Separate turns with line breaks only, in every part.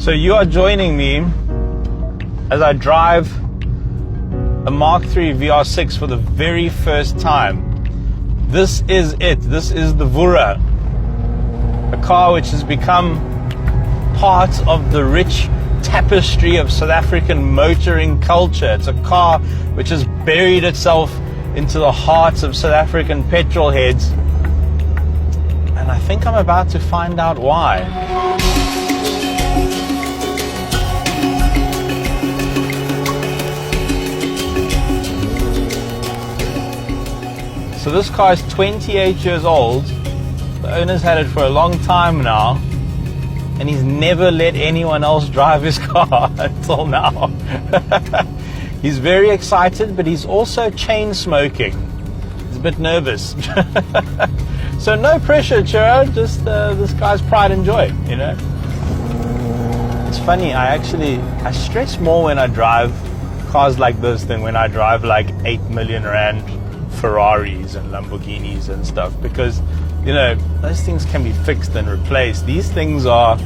So you are joining me as I drive a Mark III VR6 for the very first time. This is it. This is the Vura, a car which has become part of the rich tapestry of South African motoring culture. It's a car which has buried itself into the hearts of South African petrol heads. And I think I'm about to find out why. So this car is 28 years old. The owner's had it for a long time now, and he's never let anyone else drive his car until now. He's very excited, but he's also chain smoking. He's a bit nervous. So no pressure, Chiro, just this guy's pride and joy, you know. It's funny, I stress more when I drive cars like this than when I drive like 8 million rand Ferraris and Lamborghinis and stuff, because you know those things can be fixed and replaced. These are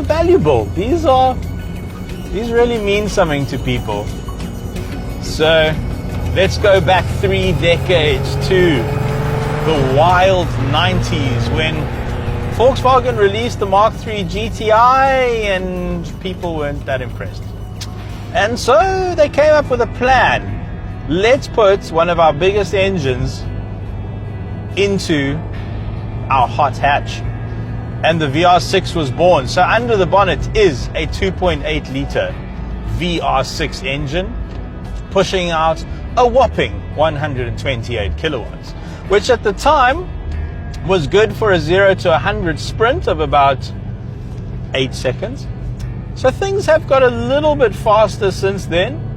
valuable. These really mean something to people. So let's go back 3 decades to the wild 90s when Volkswagen released the Mark III GTI and people weren't that impressed. And so they came up with a plan. Let's put one of our biggest engines into our hot hatch. And the VR6 was born. So under the bonnet is a 2.8 litre VR6 engine pushing out a whopping 128 kilowatts, which at the time was good for a 0 to 100 sprint of about 8 seconds. So things have got a little bit faster since then.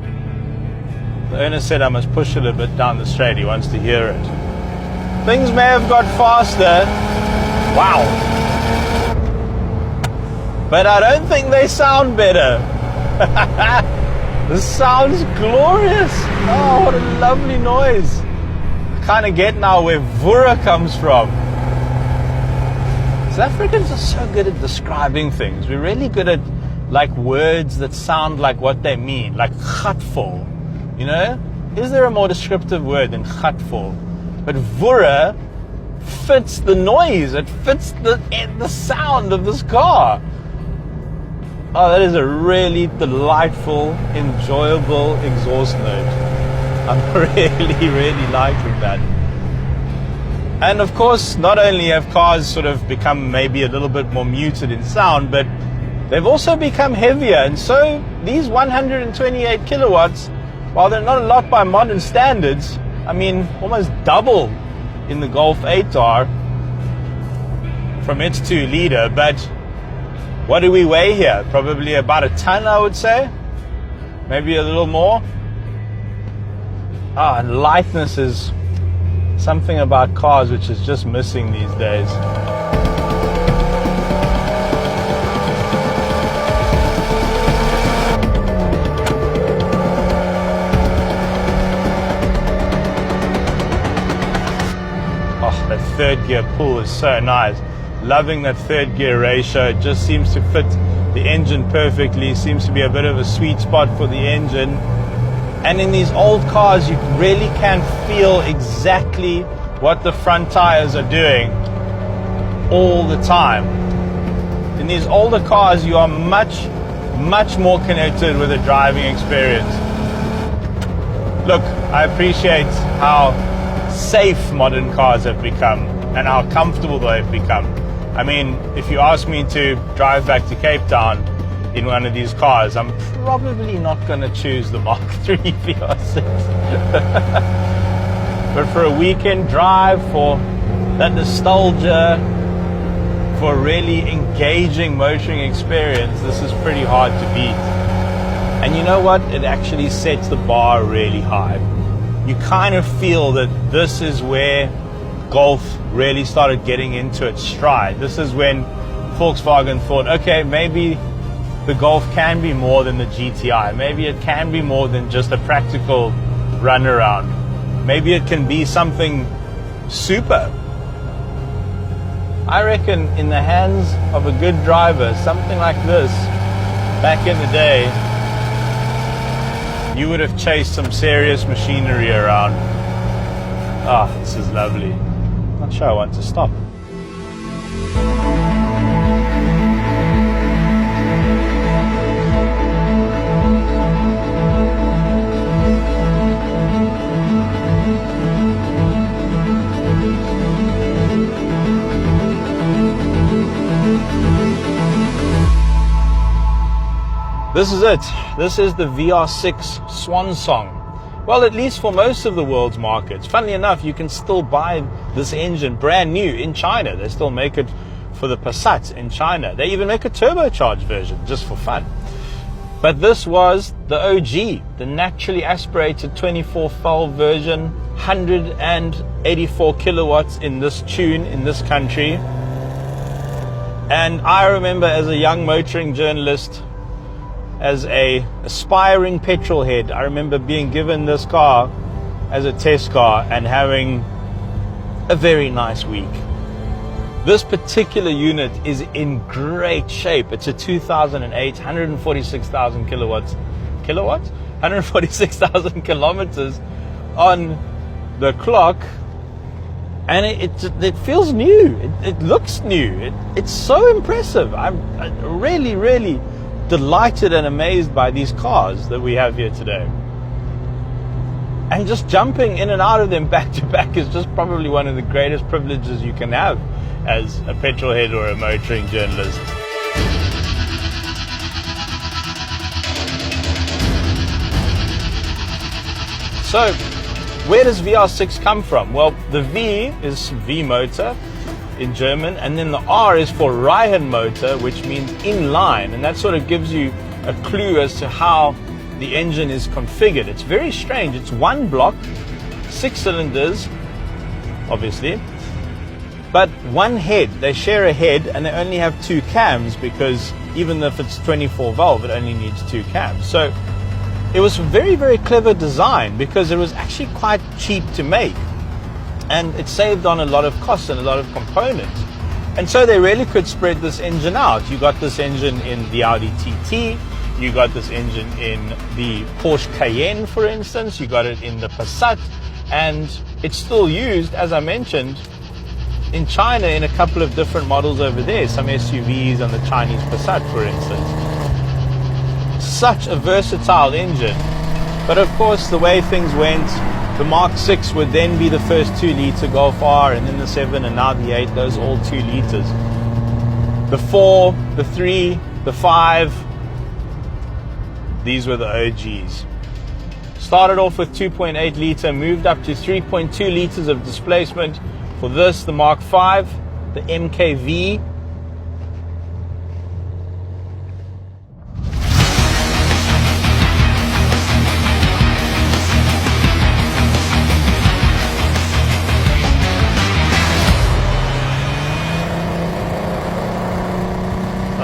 The owner said I must push it a bit down the straight. He wants to hear it. Things may have got faster. Wow. But I don't think they sound better. This sounds glorious. Oh, what a lovely noise. I kind of get now where Vura comes from. South Africans are so good at describing things. We're really good at like words that sound like what they mean, like gatvol. You know, is there a more descriptive word than gatvol? But Vura fits the noise. It fits the sound of this car. Oh, that is a really delightful, enjoyable exhaust note. I'm really liking that. And of course, not only have cars sort of become maybe a little bit more muted in sound, but they've also become heavier. And so these 128 kilowatts, while they're not a lot by modern standards, I mean, almost double in the Golf 8R from its 2 litre. But what do we weigh here? Probably about a ton, I would say. Maybe a little more. And lightness is something about cars which is just missing these days. That third gear pull is so nice. Loving that third gear ratio. It just seems to fit the engine perfectly. Seems to be a bit of a sweet spot for the engine. And in these old cars, you really can feel exactly what the front tires are doing all the time. In these older cars, you are much more connected with the driving experience. Look, I appreciate how safe modern cars have become and how comfortable they've become. I mean, if you ask me to drive back to Cape Town in one of these cars, I'm probably not going to choose the Mark III VR6. But for a weekend drive, for that nostalgia, for a really engaging motoring experience, this is pretty hard to beat. And you know what? It actually sets the bar really high. You kind of feel that this is where Golf really started getting into its stride. This is when Volkswagen thought, okay, maybe the Golf can be more than the GTI. Maybe it can be more than just a practical runaround. Maybe it can be something super. I reckon in the hands of a good driver, something like this Back in the day, you would have chased some serious machinery around. Ah, this is lovely. Not sure I want to stop. This is it. This is the VR6 Swan Song. Well, at least for most of the world's markets. Funnily enough, you can still buy this engine brand new in China. They still make it for the Passat in China. They even make a turbocharged version just for fun. But this was the OG, the naturally aspirated 24 valve version, 184 kilowatts in this tune in this country. And I remember as a young motoring journalist, as a aspiring petrol head, I remember being given this car as a test car and having a very nice week. This particular unit is in great shape. It's a 2008, 146,000 kilowatts? 146,000 kilometers on the clock, and it feels new. It looks new. It's so impressive. I'm really delighted and amazed by these cars that we have here today. And just jumping in and out of them back to back is just probably one of the greatest privileges you can have as a petrolhead or a motoring journalist. So, where does VR6 come from? Well, the V is V motor in German, and then the R is for Reihenmotor, which means inline, and that sort of gives you a clue as to how the engine is configured. It's very strange. It's one block, 6 cylinders, obviously, but one head. They share a head, and they only have 2 cams, because even if it's 24 valve, it only needs 2 cams. So it was a very clever design, because it was actually quite cheap to make. And it saved on a lot of costs and a lot of components. And so they really could spread this engine out. You got this engine in the Audi TT, you got this engine in the Porsche Cayenne, for instance, you got it in the Passat, and it's still used, as I mentioned, in China in a couple of different models over there, some SUVs and the Chinese Passat, for instance. Such a versatile engine. But of course, the way things went, the Mark 6 would then be the first 2-liter Golf R, and then the 7, and now the 8, those all 2 liters. The 4, the 3, the 5, these were the OGs. Started off with 2.8 liter, moved up to 3.2 liters of displacement. For this, the Mark 5, the MKV,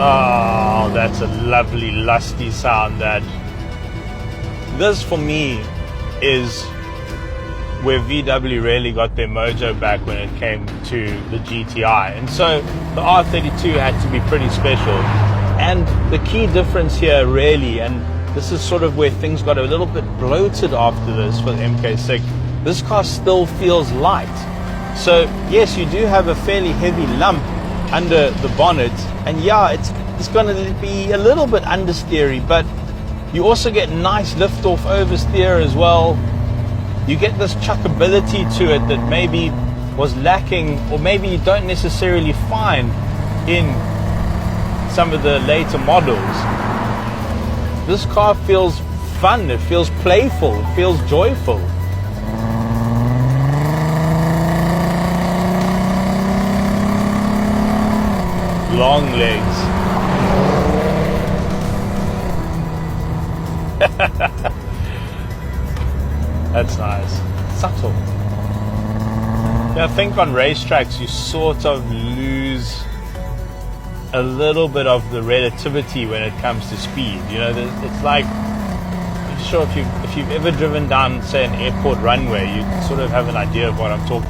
oh, that's a lovely, lusty sound. That this, for me, is where VW really got their mojo back when it came to the GTI. And so the R32 had to be pretty special. And the key difference here really, and this is sort of where things got a little bit bloated after this for the MK6, this car still feels light. So yes, you do have a fairly heavy lump under the bonnet, and yeah, it's going to be a little bit understeery, but you also get nice lift-off oversteer as well. You get this chuckability to it that maybe was lacking, or maybe you don't necessarily find in some of the later models. This car feels fun, it feels playful, it feels joyful. Long legs. That's nice. Subtle. Yeah, I think on racetracks you sort of lose a little bit of the relativity when it comes to speed. You know, it's like, I'm sure if you've ever driven down, say, an airport runway, you sort of have an idea of what I'm talking